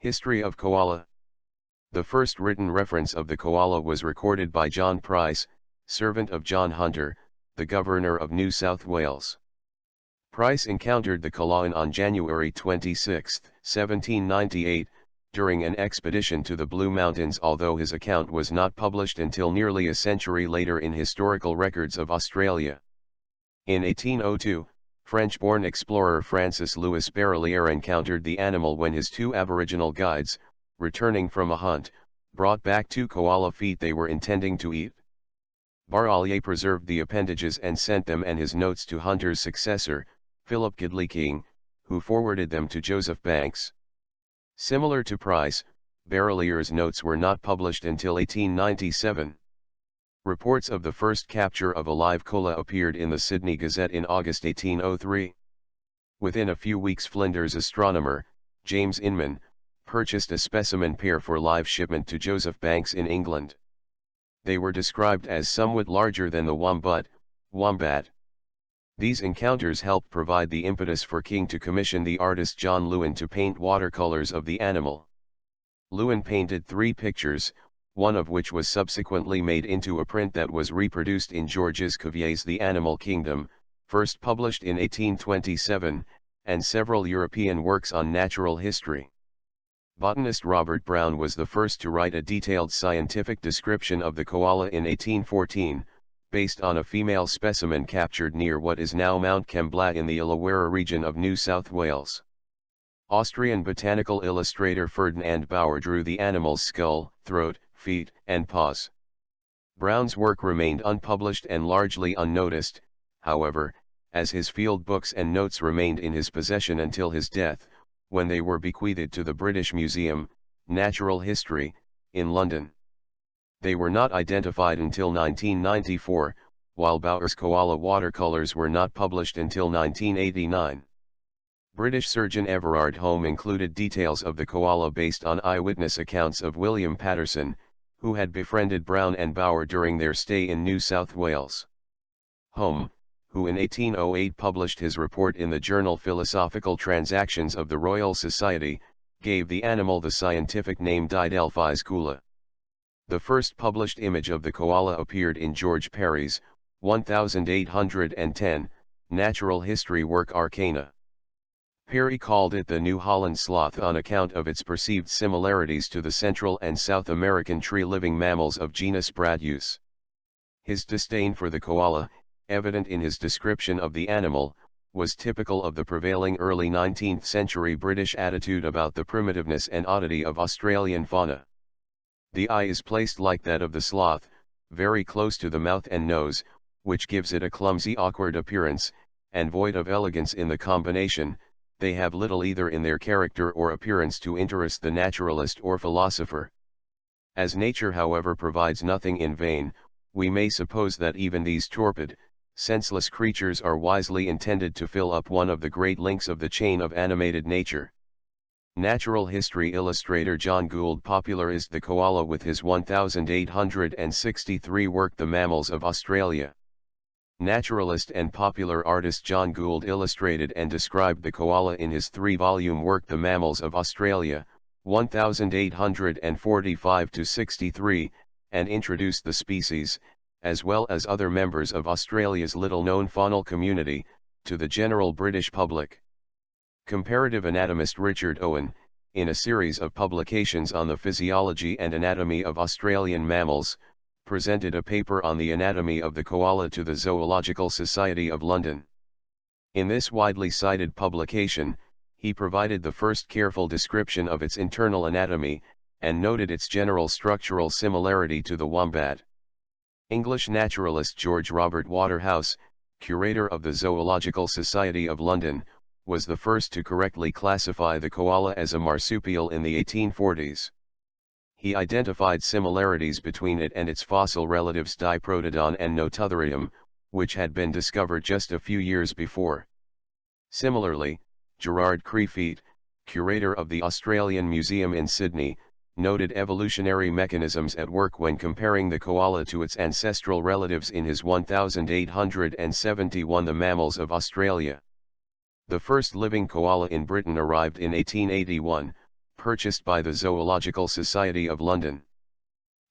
History of koala. The first written reference of the koala was recorded by John Price, servant of John Hunter, the governor of New South Wales. Price encountered the koala on January 26, 1798, during an expedition to the Blue Mountains, although his account was not published until nearly a century later in historical records of Australia. In 1802, French-born explorer Francis Louis Barrelier encountered the animal when his two Aboriginal guides, returning from a hunt, brought back two koala feet they were intending to eat. Barrelier preserved the appendages and sent them and his notes to Hunter's successor, Philip Gidley King, who forwarded them to Joseph Banks. Similar to Price, Barrelier's notes were not published until 1897. Reports of the first capture of a live koala appeared in the Sydney Gazette in August 1803. Within a few weeks, Flinders astronomer, James Inman, purchased a specimen pair for live shipment to Joseph Banks in England. They were described as somewhat larger than the wombat. These encounters helped provide the impetus for King to commission the artist John Lewin to paint watercolors of the animal. Lewin painted 3 pictures, one of which was subsequently made into a print that was reproduced in Georges Cuvier's The Animal Kingdom, first published in 1827, and several European works on natural history. Botanist Robert Brown was the first to write a detailed scientific description of the koala in 1814, based on a female specimen captured near what is now Mount Kembla in the Illawarra region of New South Wales. Austrian botanical illustrator Ferdinand Bauer drew the animal's skull, throat, feet, and paws. Brown's work remained unpublished and largely unnoticed, however, as his field books and notes remained in his possession until his death, when they were bequeathed to the British Museum, Natural History, in London. They were not identified until 1994, while Bauer's koala watercolors were not published until 1989. British surgeon Everard Home included details of the koala based on eyewitness accounts of William Patterson, who had befriended Brown and Bauer during their stay in New South Wales. Home, who in 1808 published his report in the journal Philosophical Transactions of the Royal Society, gave the animal the scientific name Didelphys koala. The first published image of the koala appeared in George Perry's 1810 Natural History work Arcana. Perry called it the New Holland sloth on account of its perceived similarities to the Central and South American tree-living mammals of genus Bradus. His disdain for the koala, evident in his description of the animal, was typical of the prevailing early 19th century British attitude about the primitiveness and oddity of Australian fauna. The eye is placed like that of the sloth, very close to the mouth and nose, which gives it a clumsy, awkward appearance, and void of elegance in the combination. They have little either in their character or appearance to interest the naturalist or philosopher. As nature, however, provides nothing in vain, we may suppose that even these torpid, senseless creatures are wisely intended to fill up one of the great links of the chain of animated nature. Natural history illustrator John Gould popularized the koala with his 1863 work The Mammals of Australia. Naturalist and popular artist John Gould illustrated and described the koala in his 3-volume work The Mammals of Australia, 1845-63, and introduced the species, as well as other members of Australia's little-known faunal community, to the general British public. Comparative anatomist Richard Owen, in a series of publications on the physiology and anatomy of Australian mammals, presented a paper on the anatomy of the koala to the Zoological Society of London. In this widely cited publication, he provided the first careful description of its internal anatomy, and noted its general structural similarity to the wombat. English naturalist George Robert Waterhouse, curator of the Zoological Society of London, was the first to correctly classify the koala as a marsupial in the 1840s. He identified similarities between it and its fossil relatives Diprotodon and Nototherium, which had been discovered just a few years before. Similarly, Gerard Creefeet, curator of the Australian Museum in Sydney, noted evolutionary mechanisms at work when comparing the koala to its ancestral relatives in his 1871 The Mammals of Australia. The first living koala in Britain arrived in 1881, purchased by the Zoological Society of London.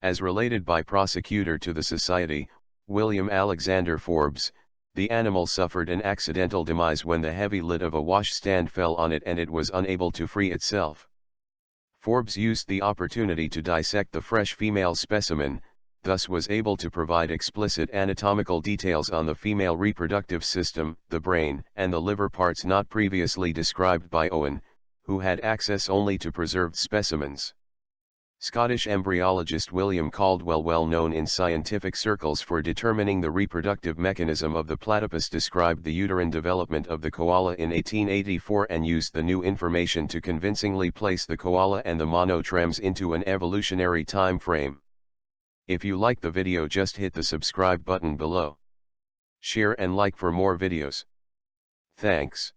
As related by prosecutor to the Society, William Alexander Forbes, the animal suffered an accidental demise when the heavy lid of a washstand fell on it and it was unable to free itself. Forbes used the opportunity to dissect the fresh female specimen, thus was able to provide explicit anatomical details on the female reproductive system, the brain, and the liver parts not previously described by Owen, who had access only to preserved specimens. Scottish embryologist William Caldwell, well known in scientific circles for determining the reproductive mechanism of the platypus, described the uterine development of the koala in 1884 and used the new information to convincingly place the koala and the monotremes into an evolutionary time frame. If you like the video, just hit the subscribe button below. Share and like for more videos. Thanks.